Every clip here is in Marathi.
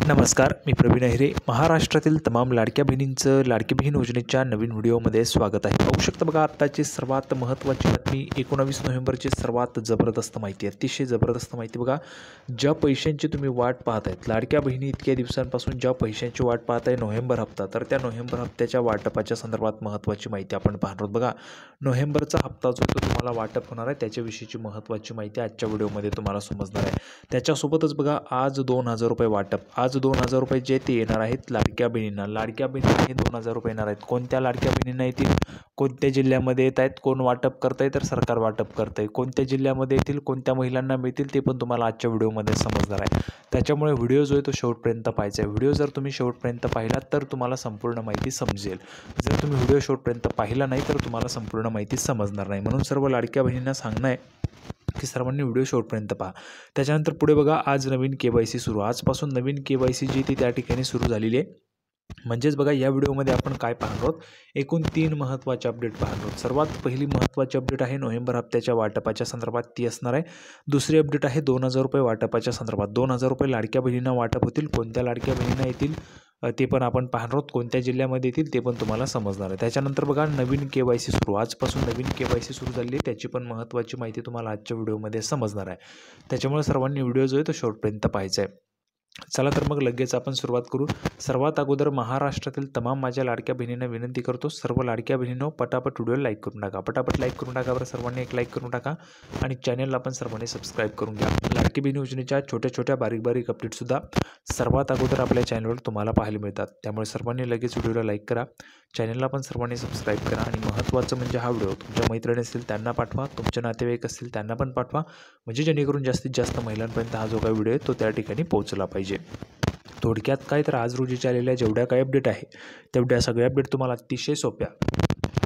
नमस्कार, मी प्रवीण अहिरे. महाराष्ट्रातील तमाम लाडक्या बहिणींचं लाडकी बहीण योजनेच्या नवीन व्हिडिओमध्ये स्वागत आहे. पाहू शकता बघा, आत्ताची सर्वात महत्त्वाची बातमी 19 नोव्हेंबरची सर्वात जबरदस्त माहिती, अतिशय जबरदस्त माहिती बघा. ज्या पैशांची तुम्ही वाट पाहत आहेत, लाडक्या बहिणी इतक्या दिवसांपासून ज्या पैशांची वाट पाहत आहे नोव्हेंबर हप्ता, तर त्या नोव्हेंबर हप्त्याच्या वाटपाच्या संदर्भात महत्त्वाची माहिती आपण पाहणार आहोत. बघा, नोव्हेंबरचा हप्ता जो तो तुम्हाला वाटप होणार आहे त्याच्याविषयीची महत्त्वाची माहिती आजच्या व्हिडिओमध्ये तुम्हाला समजणार आहे. त्याच्यासोबतच बघा, आज 2,000 रुपये वाटप, आज 2,000 रुपये जे ते येणार आहेत लाडक्या बहिणींना. लाडक्या बहिणींना हे 2,000 रुपये येणार आहेत. कोणत्या लाडक्या बहिणींना येतील, कोणत्या जिल्ह्यामध्ये येत आहेत, कोण वाटप करत आहे, तर सरकार वाटप करतं आहे. कोणत्या जिल्ह्यामध्ये येतील, कोणत्या महिलांना मिळतील ते पण तुम्हाला आजच्या व्हिडिओमध्ये समजणार आहे. त्याच्यामुळे व्हिडिओ जो आहे तो शेवटपर्यंत पाहायचा आहे. व्हिडिओ जर तुम्ही शेवटपर्यंत पाहिला तर तुम्हाला संपूर्ण माहिती समजेल. जर तुम्ही व्हिडिओ शेवटपर्यंत पाहिला नाही तर तुम्हाला संपूर्ण माहिती समजणार नाही. म्हणून सर्व लाडक्या बहिणींना सांगणं आहे की सर्वांनी व्हिडिओ शेवटपर्यंत पहा. त्याच्यानंतर पुढे बघा, आज नवीन KYC सुरू. आजपासून नवीन KYC जी ती त्या ठिकाणी सुरू झालेली आहे. म्हणजेच बघा, या व्हिडिओमध्ये आपण काय पाहणार आहोत, एकूण 3 महत्त्वाचे अपडेट पाहणार आहोत. सर्वात पहिली महत्त्वाची अपडेट आहे नोव्हेंबर हप्त्याच्या वाटपाच्या संदर्भात, ती असणार आहे. दुसरी अपडेट आहे 2,000 रुपये वाटपाच्या संदर्भात. 2,000 रुपये लाडक्या बहिणींना वाटप होतील. कोणत्या लाडक्या बहिणींना येतील ते पण आपण पाहणार आहोत. कोणत्या जिल्ह्यामध्ये येतील ते पण तुम्हाला समजणार आहे. त्याच्यानंतर बघा, नवीन KYC सुरू. आजपासून नवीन KYC सुरू झाली आहे, त्याची पण महत्त्वाची माहिती तुम्हाला आजच्या व्हिडिओमध्ये समजणार आहे. त्याच्यामुळे सर्वांनी व्हिडिओ जो आहे तो शेवटपर्यंत पाहायचा आहे. चला तर मग लगेच आपण सुरुवात करू. सर्वात अगोदर महाराष्ट्रातील तमाम माझ्या लाडक्या बहिणींना विनंती करतो, सर्व लाडक्या बहिणींनो पटापट व्हिडिओ लाईक करून टाका. पटापट लाईक करून टाका बरं, सर्वांनी एक लाईक करून टाका आणि चॅनलला पण सर्वांनी सबस्क्राईब करून घ्या. लाडकी बहीण योजनेच्या छोट्या छोट्या बारीक बारीक अपडेटसुद्धा सर्वात अगोदर आपल्या चॅनलवर तुम्हाला पाहायला मिळतात. त्यामुळे सर्वांनी लगेच व्हिडिओला लाईक करा, चॅनलला पण सर्वांनी सबस्क्राईब करा आणि महत्त्वाचं म्हणजे हा व्हिडिओ तुमच्या मैत्रिणी असतील त्यांना पाठवा, तुमचे नातेवाईक असतील त्यांना पण पाठवा, म्हणजे जेणेकरून जास्तीत जास्त महिलांपर्यंत हा जो काही व्हिडिओ आहे तो त्या ठिकाणी पोहोचला पाहिजे. थोडक्यात काय, तर आज रोजीच्या आलेल्या जेवढ्या काही अपडेट आहे तेवढ्या सगळ्या अपडेट तुम्हाला अतिशय सोप्या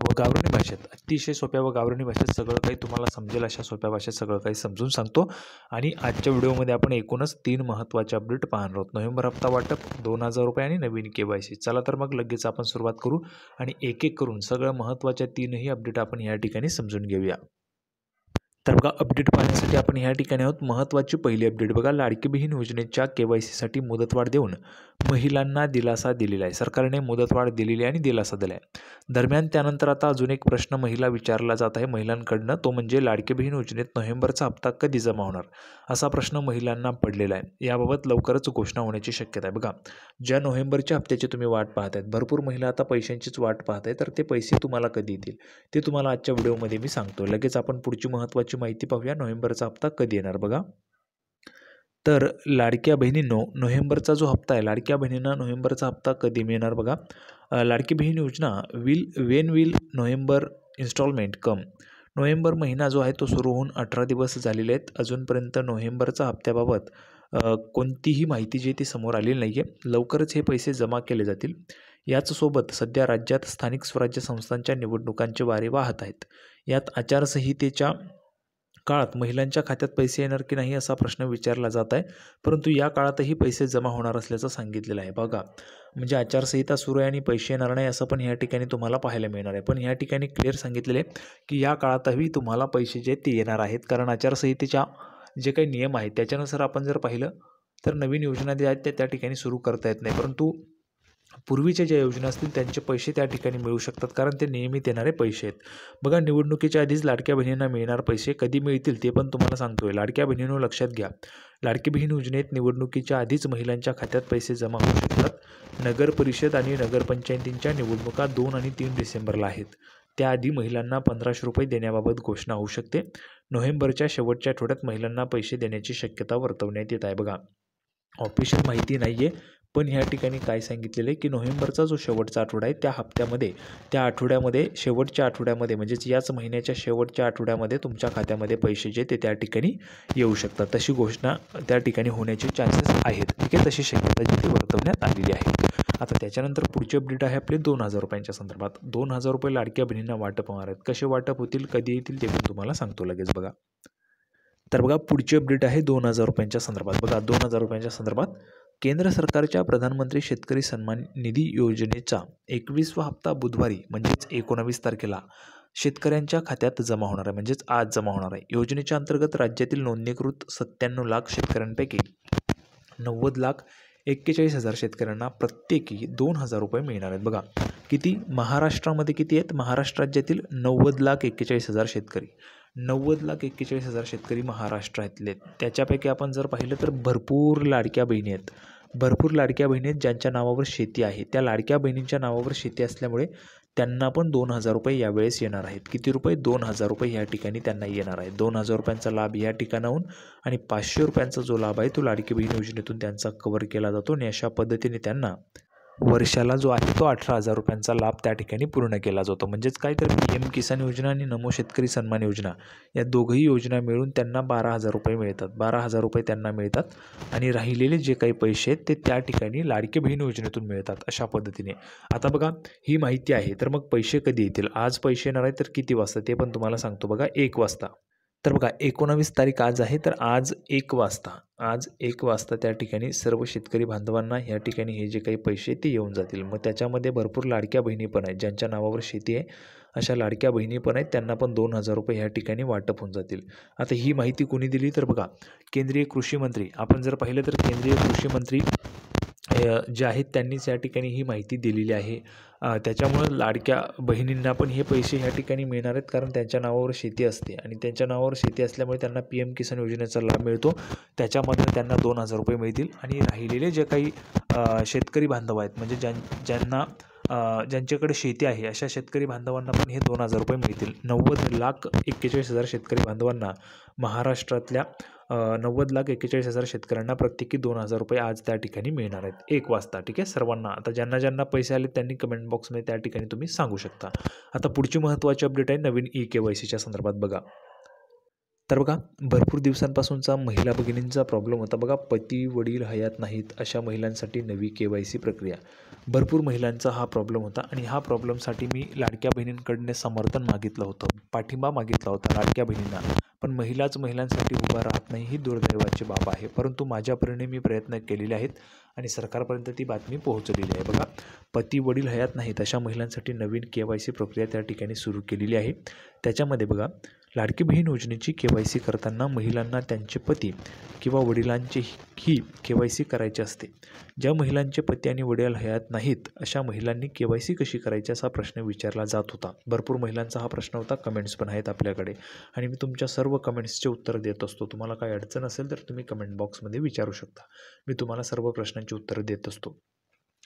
व गावरानी भाषेत, अतिशय सोप्या व गावरानी भाषेत सगळं काही तुम्हाला समजेल अशा सोप्या भाषेत सगळं काही समजून सांगतो. आणि आजच्या व्हिडिओमध्ये आपण एकूणच 3 महत्त्वाचे अपडेट पाहणार आहोत. नोव्हेंबर हप्ता वाटप, 2,000 रुपये आणि नवीन KYC. चला तर मग लगेच आपण सुरुवात करू आणि एक एक करून सगळ्या महत्त्वाच्या 3ही अपडेट आपण या ठिकाणी समजून घेऊया. तर बघा, अपडेट पाहण्यासाठी आपण ह्या ठिकाणी आहोत. महत्त्वाची पहिली अपडेट बघा, लाडकी बहीण योजनेच्या KYCसाठी मुदतवाढ देऊन महिलांना दिलासा दिलेला आहे. सरकारने मुदतवाढ दिलेली आहे आणि दिलासा दिला आहे. दरम्यान त्यानंतर आता अजून एक प्रश्न महिला विचारला जात आहे महिलांकडनं, तो म्हणजे लाडकी बहीण योजनेत नोव्हेंबरचा हप्ता कधी जमा होणार, असा प्रश्न महिलांना पडलेला आहे. याबाबत लवकरच घोषणा होण्याची शक्यता आहे. बघा, ज्या नोव्हेंबरच्या हप्त्याची तुम्ही वाट पाहत आहेत, भरपूर महिला आता पैशांचीच वाट पाहत आहे, तर ते पैसे तुम्हाला कधी येतील ते तुम्हाला आजच्या व्हिडिओमध्ये मी सांगतो. लगेच आपण पुढची महत्त्वाची माहिती पाहूया, नोव्हेंबरचा हप्ता कधी येणार. बघा, तर लाडक्या बहिणींनो, नोव्हेंबरचा जो हप्ता आहे, लाडक्या बहिणींना नोव्हेंबरचा हप्ता कधी मिळणार. बघा, Ladki Bahin Yojana will November installment come. नोव्हेंबर महिना जो आहे तो सुरू होऊन 18 दिवस झालेले आहेत. अजूनपर्यंत नोव्हेंबरचा हप्त्याबाबत कोणतीही माहिती जी ती समोर आलेली नाही आहे. लवकरच हे पैसे जमा केले जातील. याचसोबत सध्या राज्यात स्थानिक स्वराज्य संस्थांच्या निवडणुकांचे वारे वाहत आहेत. यात आचारसंहितेच्या काळात महिलांच्या खात्यात पैसे येणार की नाही असा प्रश्न विचारला जात आहे, परंतु या काळातही पैसे जमा होणार असल्याचं सांगितलेलं आहे. बघा, म्हणजे आचारसंहिता सुरू आहे आणि पैसे येणार नाही असं पण ह्या ठिकाणी तुम्हाला पाहायला मिळणार आहे. पण ह्या ठिकाणी क्लिअर सांगितलेले आहे की या काळातही तुम्हाला पैसे जे ते येणार आहेत, कारण आचारसंहितेच्या जे काही नियम आहेत त्याच्यानुसार आपण जर पाहिलं तर नवीन योजना ज्या आहेत त्या ठिकाणी सुरू करता येत नाही, परंतु पूर्वीच्या ज्या योजना असतील त्यांचे पैसे त्या ठिकाणी मिळू शकतात, कारण ते नियमित येणारे पैसे आहेत. बघा, निवडणुकीच्या आधीच लाडक्या बहिणींना मिळणार पैसे कधी मिळतील ते पण तुम्हाला सांगतोय. लाडक्या बहिणींनो लक्षात घ्या, लाडकी बहीण योजनेत निवडणुकीच्या आधीच महिलांच्या खात्यात पैसे जमा होऊ शकतात. नगर परिषद आणि नगरपंचायतींच्या निवडणुका 2 आणि 3 डिसेंबरला आहेत. त्याआधी महिलांना 1,500 रुपये देण्याबाबत घोषणा होऊ शकते. नोव्हेंबरच्या शेवटच्या आठवड्यात महिलांना पैसे देण्याची शक्यता वर्तवण्यात येत आहे. बघा, ऑफिशियल माहिती नाही आहे, पण ह्या ठिकाणी काय सांगितलेलं आहे की नोव्हेंबरचा जो शेवटचा आठवडा आहे त्या आठवड्यामध्ये शेवटच्या आठवड्यामध्ये म्हणजेच याच महिन्याच्या शेवटच्या आठवड्यामध्ये तुमच्या खात्यामध्ये पैसे जे ते त्या ठिकाणी येऊ शकतात. तशी घोषणा त्या ठिकाणी होण्याचे चान्सेस आहेत. ठीक आहे, तशी शक्यता जी ती वर्तवण्यात आलेली आहे. आता त्याच्यानंतर पुढची अपडेट आहे आपली 2,000 रुपयांच्या संदर्भात. 2,000 रुपये लाडक्या बहिणींना वाटप होणार आहेत. कसे वाटप होतील, कधी येतील ते पण तुम्हाला सांगतो लगेच. बघा, तर बघा, पुढची अपडेट आहे 2,000 रुपयांच्या संदर्भात. बघा, 2,000 रुपयांच्या संदर्भात केंद्र सरकारच्या प्रधानमंत्री शेतकरी सन्मान निधी योजनेचा 21वा हप्ता बुधवारी म्हणजेच 19 तारखेला शेतकऱ्यांच्या खात्यात जमा होणार आहे, म्हणजेच आज जमा होणार आहे. योजनेच्या अंतर्गत राज्यातील नोंदणीकृत 97 लाख शेतकऱ्यांपैकी 90 लाख 41,000 शेतकऱ्यांना प्रत्येकी 2,000 रुपये मिळणार आहेत. बघा किती महाराष्ट्रामध्ये किती आहेत, महाराष्ट्र राज्यातील 90,41,000 शेतकरी, 90,41,000 शेतकरी महाराष्ट्रातले. त्याच्यापैकी आपण जर पाहिलं तर भरपूर लाडक्या बहिणी आहेत, भरपूर लाडक्या बहिणी आहेत ज्यांच्या नावावर शेती आहे. त्या लाडक्या बहिणींच्या नावावर शेती असल्यामुळे त्यांना पण 2,000 रुपये यावेळेस येणार आहेत. किती रुपये? 2,000 रुपये या ठिकाणी त्यांना येणार आहे. 2,000 रुपयांचा लाभ या ठिकाणाहून आणि 500 रुपयांचा जो लाभ आहे तो लाडकी बहीण योजनेतून त्यांचा कव्हर केला जातो आणि अशा पद्धतीने त्यांना वर्षाला जो आहे तो 18,000 रुपयांचा लाभ त्या ठिकाणी पूर्ण केला जातो. म्हणजेच काय तर PM किसान योजना आणि नमो शेतकरी सन्मान योजना या दोघंही योजना मिळून त्यांना 12,000 रुपये मिळतात. 12,000 रुपये त्यांना मिळतात आणि राहिलेले जे काही पैसे आहेत ते त्या ठिकाणी लाडकी बहीण योजनेतून मिळतात अशा पद्धतीने. आता बघा ही माहिती आहे, तर मग पैसे कधी येतील? आज पैसे येणार आहेत तर किती वाजता ते पण तुम्हाला सांगतो. बघा 1 वाजता. तर बघा 19 तारीख आज आहे, तर आज 1 वाजता त्या ठिकाणी सर्व शेतकरी बांधवांना ह्या ठिकाणी हे जे काही पैसे ते येऊन जातील. मग त्याच्यामध्ये भरपूर लाडक्या बहिणी पण आहेत ज्यांच्या नावावर शेती आहे, अशा लाडक्या बहिणी पण आहेत, त्यांना पण 2,000 रुपये ह्या ठिकाणी वाटप होऊन जातील. आता ही माहिती कोणी दिली? तर बघा केंद्रीय कृषी मंत्री, आपण जर पाहिलं तर केंद्रीय कृषी मंत्री जे आहेत त्यांनीच या ठिकाणी ही माहिती दिलेली आहे. त्याच्यामुळं लाडक्या बहिणींना पण हे पैसे ह्या ठिकाणी मिळणार आहेत, कारण त्यांच्या नावावर शेती असते आणि त्यांच्या नावावर शेती असल्यामुळे त्यांना PM किसान योजनेचा लाभ मिळतो. त्याच्यामध्ये त्यांना 2,000 रुपये मिळतील आणि राहिलेले जे काही शेतकरी बांधव आहेत, म्हणजे ज्यांच्याकडे शेती आहे अशा शेतकरी बांधवांना पण हे 2,000 रुपये मिळतील. 90,41,000 शेतकरी बांधवांना महाराष्ट्रातल्या 90,41,000 शेतकऱ्यांना प्रत्येकी 2,000 रुपये आज त्या ठिकाणी मिळणार आहेत 1 वाजता. ठीक आहे सर्वांना. आता ज्यांना पैसे आले त्यांनी कमेंट बॉक्समध्ये त्या ठिकाणी तुम्ही सांगू शकता. आता पुढची महत्त्वाची अपडेट आहे नवीन KYCच्या संदर्भात. बघा तर बघा भरपूर दिवसांपासूनचा महिला भगिनींचा प्रॉब्लेम होता. बघा पती वडील हयात नाहीत अशा महिलांसाठी नवी KYC प्रक्रिया. भरपूर महिलांचा हा प्रॉब्लेम होता आणि ह्या प्रॉब्लेमसाठी मी लाडक्या बहिणींकडने समर्थन मागितलं होतं, पाठिंबा मागितला होता लाडक्या बहिणींना. पण महिलांसाठी उभा राहत नाही ही दुर्दैवाची बाब आहे. परंतु माझ्या परीने मी प्रयत्न केलेले आहेत आणि सरकारपर्यंत ती बातमी पोहोचलेली आहे. बघा पती वडील हयात नाहीत अशा महिलांसाठी नवीन KYC प्रक्रिया त्या ठिकाणी सुरू केलेली आहे. त्याच्यामध्ये बघा लाडकी बहीण योजनेची KYC करताना महिलांना त्यांचे पती किंवा वडिलांची ही KYC करायची असते. ज्या महिलांचे पती आणि वडील हयात नाहीत अशा महिलांनी KYC कशी करायची असा प्रश्न विचारला जात होता. भरपूर महिलांचा हा प्रश्न होता. कमेंट्स पण आहेत आपल्याकडे आणि मी तुमच्या सर्व कमेंट्सचे उत्तर देत असतो. तुम्हाला काही अडचण असेल तर तुम्ही कमेंट बॉक्समध्ये विचारू शकता. मी तुम्हाला सर्व प्रश्नांची उत्तरं देत असतो.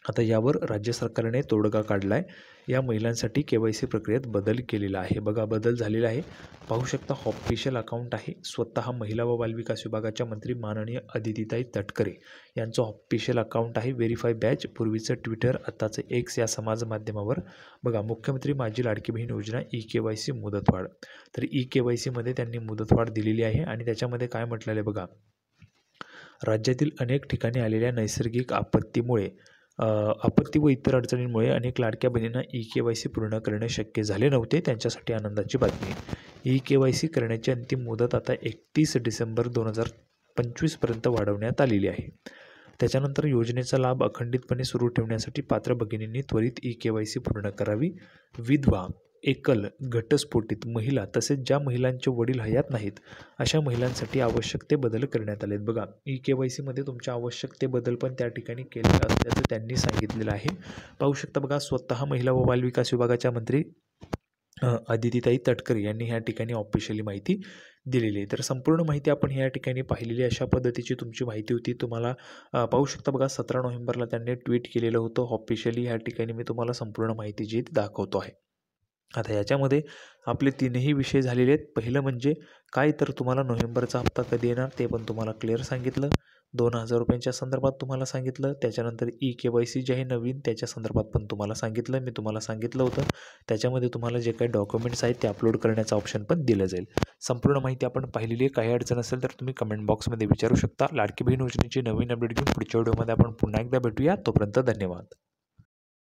आता यावर राज्य सरकारने तोडगा काढला आहे. या महिलांसाठी KYC प्रक्रियेत बदल केलेला आहे. बघा बदल झालेला आहे. पाहू शकता ऑफिशियल अकाउंट आहे. स्वतः महिला व बालविकास विभागाच्या मंत्री माननीय अदितीताई तटकरे यांचं ऑफिशियल अकाउंट आहे. व्हेरीफाय बॅच, पूर्वीचं ट्विटर, आताचं X या समाज माध्यमावर. बघा मुख्यमंत्री माझी लाडकी बहीण योजना KYC मुदतवाढ. तर KYCमध्ये त्यांनी मुदतवाढ दिलेली आहे आणि त्याच्यामध्ये काय म्हटलेलं आहे बघा, राज्यातील अनेक ठिकाणी आलेल्या नैसर्गिक आपत्ती व इतर अडचणींमुळे अनेक लाडक्या बहिणींना KYC पूर्ण करणे शक्य झाले नव्हते. त्यांच्यासाठी आनंदाची बातमी. KYC करण्याची अंतिम मुदत आता 31 डिसेंबर 2025पर्यंत वाढवण्यात आलेली आहे. त्याच्यानंतर योजनेचा लाभ अखंडितपणे सुरू ठेवण्यासाठी पात्र भगिनींनी त्वरित KYC पूर्ण करावी. विधवा, एकल, घटस्फोटित महिला तसेच ज्या महिलांचे वडील हयात नाहीत अशा महिलांसाठी आवश्यक ते बदल करण्यात आलेत. बघा KYCमध्ये तुमच्या आवश्यक ते बदल पण त्या ठिकाणी केले असल्याचं त्यांनी सांगितलेलं आहे. पाहू शकता बघा स्वतः महिला व बालविकास विभागाच्या मंत्री अदितीताई तटकरे यांनी ह्या ठिकाणी ऑफिशियली माहिती दिलेली आहे. तर संपूर्ण माहिती आपण ह्या ठिकाणी पाहिलेली अशा पद्धतीची तुमची माहिती होती. तुम्हाला पाहू शकता बघा 17 नोव्हेंबरला त्यांनी ट्विट केलेलं होतं ऑफिशियली. ह्या ठिकाणी मी तुम्हाला संपूर्ण माहिती जी दाखवतो आहे. आता याच्यामध्ये आपले 3ही विषय झालेले आहेत. पहिलं म्हणजे काय, तर तुम्हाला नोव्हेंबरचा हप्ता कधी येणार ते पण तुम्हाला क्लिअर सांगितलं. 2,000 रुपयांच्या संदर्भात तुम्हाला सांगितलं. त्याच्यानंतर KYC जे आहे नवीन त्याच्या संदर्भात पण तुम्हाला सांगितलं. मी तुम्हाला सांगितलं होतं त्याच्यामध्ये तुम्हाला जे काही डॉक्युमेंट्स आहेत ते अपलोड करण्याचा ऑप्शन पण दिलं जाईल. संपूर्ण माहिती आपण पाहिलेली आहे. काही अडचण असेल तर तुम्ही कमेंट बॉक्समध्ये विचारू शकता. लाडकी बहीण योजनेची नवीन अपडेट घेऊन पुढच्या व्हिडिओमध्ये आपण पुन्हा एकदा भेटूया. तोपर्यंत धन्यवाद.